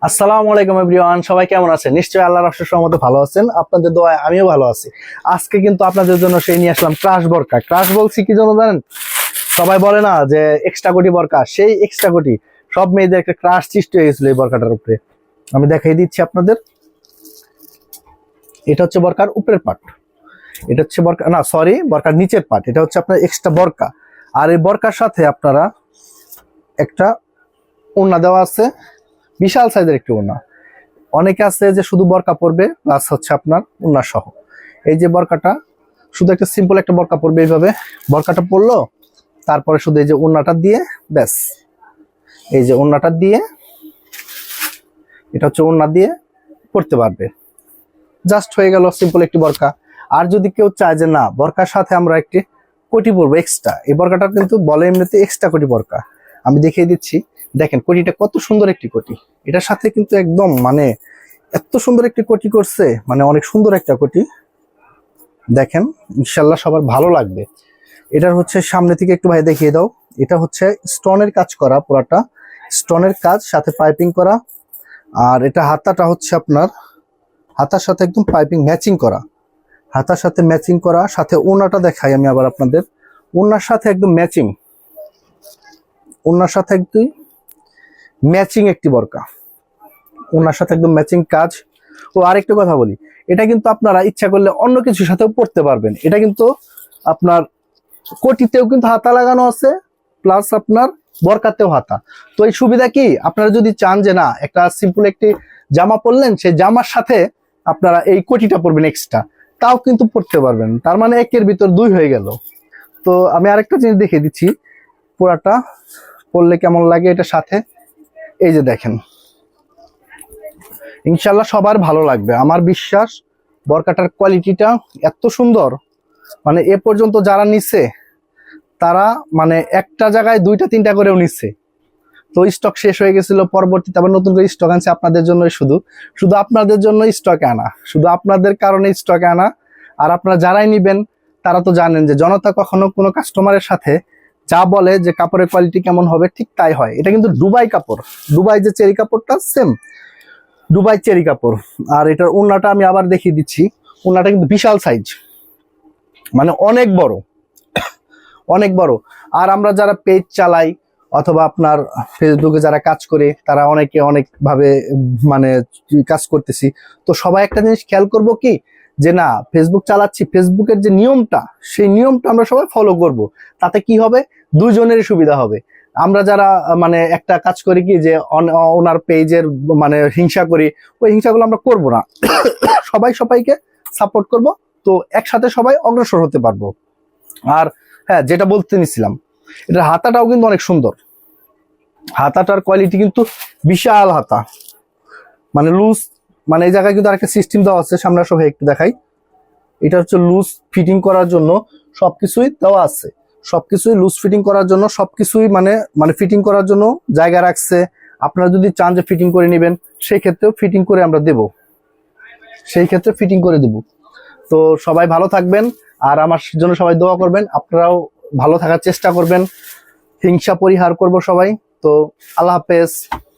আসসালামু আলাইকুম এভরিওয়ান, সবাই কেমন আছেন? নিশ্চয়ই আল্লাহর অশেষ রহমতে ভালো আছেন। আপনাদের দোয়ায় আমিও ভালো আছি। আজকে কিন্তু আপনাদের জন্য সেই নিয়ে আসলাম ক্রাশ বোরকা। ক্রাশ বলছি কি জন্য জানেন? সবাই বলে না যে এক্সট্রা কোটি বোরকা, সেই এক্সট্রা কোটি সব মেয়েদের একটা ক্রাশ সৃষ্টি হয়ে গেছিল এই বোরকাটার উপরে। আমি দেখাই দিচ্ছি আপনাদের। এটা হচ্ছে বোরকার উপরের পার্ট, এটা হচ্ছে বোরকা না সরি বোরকার নিচের পার্ট। এটা হচ্ছে আপনার এক্সট্রা বোরকা। আর এই বোরকার সাথে আপনারা একটা ওড়না দেওয়া আছে, বিশাল সাইজের একটি ওড়না। অনেকে আছে যে শুধু বোরকা পরবে প্লাস হচ্ছে আপনার ওড়না সহ। এই যে বোরকাটা শুধু একটা সিম্পল একটা বোরকা পরবে, এইভাবে বোরকাটা পরলো, তারপরে শুধু এই যে ওড়নাটা দিয়ে ব্যাস, এই যে ওড়নাটা দিয়ে, এটা হচ্ছে ওড়না দিয়ে পরতে পারবে, জাস্ট হয়ে গেল সিম্পল একটি বোরকা। আর যদি কেউ চায় যে না বোরকার সাথে আমরা একটি কোটি পরবো এক্সট্রা, এই বোরকাটা কিন্তু বলে এমনিতে এক্সট্রা কোটি বোরকা। আমি দেখিয়ে দিচ্ছি, দেখেন কোটিটা কত সুন্দর একটি কোটি। এটার সাথে কিন্তু একদম মানে এত সুন্দর একটি কোটি করছে, মানে অনেক সুন্দর একটা কোটি। দেখেন ইনশাল্লাহ সবার ভালো লাগবে। এটার হচ্ছে সামনে থেকে একটু ভাই দেখিয়ে দাও। এটা হচ্ছে স্টোনের কাজ করা, পুরাটা স্টোনের কাজ, সাথে পাইপিং করা। আর এটা হাতাটা হচ্ছে আপনার হাতার সাথে একদম পাইপিং ম্যাচিং করা, হাতার সাথে ম্যাচিং করা। সাথে ওড়নাটা দেখাই আমি আবার আপনাদের, ওড়নার সাথে একদম ম্যাচিং, ওড়নার সাথে একদম ম্যাচিং একটি বোরকা, ওনার সাথে একদম ম্যাচিং কাজ। ও আরেকটা কথা বলি, এটা কিন্তু আপনারা ইচ্ছা করলে অন্য কিছুর সাথেও পড়তে পারবেন। এটা কিন্তু আপনার কোটিতেও কিন্তু হাতা লাগানো আছে, প্লাস আপনার বরকাতেও হাতা। তো এই সুবিধা কি, আপনারা যদি চান যে না একটা সিম্পল একটি জামা পরলেন, সেই জামার সাথে আপনারা এই কোটিটা পরবেন এক্সট্রা, তাও কিন্তু পরতে পারবেন। তার মানে একের ভিতর দুই হয়ে গেল। তো আমি আরেকটা জিনিস দেখিয়ে দিচ্ছি পুরাটা পরলে কেমন লাগে এটার সাথে। এই যে দেখেন, ইনশাল্লাহ সবার ভালো লাগবে আমার বিশ্বাস। বরকাটার কোয়ালিটিটা এত সুন্দর, মানে এ পর্যন্ত যারা নিচ্ছে তারা মানে একটা জায়গায় দুইটা তিনটা করেও নিচ্ছে। তো স্টক শেষ হয়ে গেছিল, পরবর্তীতে আবার নতুন করে স্টক আনছে আপনাদের জন্য, শুধু শুধু আপনাদের জন্য স্টকে আনা, শুধু আপনাদের কারণে স্টকে আনা। আর আপনারা যারাই নিবেন তারা তো জানেন যে জনতা কখনো কোনো কাস্টমারের সাথে যা বলে যে কাপড়ের কোয়ালিটি কেমন হবে ঠিক তাই হয়। এটা কিন্তু দুবাই কাপড়, দুবাই যে চেরি কাপড়টা সেম দুবাই চেরি কাপড়। আর এটার ওড়নাটা আমি আবার দেখিয়ে দিচ্ছি, ওড়নাটা কিন্তু বিশাল সাইজ, মানে অনেক বড়, অনেক বড়। আর আমরা যারা পেজ চালাই অথবা আপনার ফেসবুকে যারা কাজ করে, তারা অনেকে অনেক ভাবে মানে কাজ করতেছি। তো সবাই একটা জিনিস খেয়াল করব কি, যে না ফেসবুক চালাচ্ছি, ফেসবুকের যে নিয়মটা সেই নিয়মটা আমরা সবাই ফলো করব। তাতে কি হবে, দুজনেরই সুবিধা হবে। আমরা যারা মানে একটা কাজ করি কি যে ওনার পেজের মানে হিংসা করি, ওই হিংসাগুলো আমরা করব না। সবাই সবাইকে সাপোর্ট করব, তো একসাথে সবাই অগ্রসর হতে পারবো। আর হ্যাঁ, যেটা বলতে নিছিলাম, এটার হাতাটাও কিন্তু অনেক সুন্দর। হাতাটার কোয়ালিটি কিন্তু বিশাল হাতা, মানে লুজ, মানে এই জায়গায় কিন্তু আরেকটা সিস্টেম দেওয়া আছে, সামনে সবাই একটু দেখাই। এটা হচ্ছে লুজ ফিটিং করার জন্য সবকিছুই দেওয়া আছে, সবকিছুই লুজ ফিটিং করার জন্য, সবকিছুই মানে মানে ফিটিং করার জন্য জায়গা রাখছে। আপনারা যদি চান যে ফিটিং করে নেবেন, সেই ক্ষেত্রেও ফিটিং করে আমরা দেব, সেই ক্ষেত্রে ফিটিং করে দেব। তো সবাই ভালো থাকবেন, আর আমার জন্য সবাই দোয়া করবেন। আপনারাও ভালো থাকার চেষ্টা করবেন, হিংসা পরিহার করব সবাই। তো আল্লাহ হাফেজ।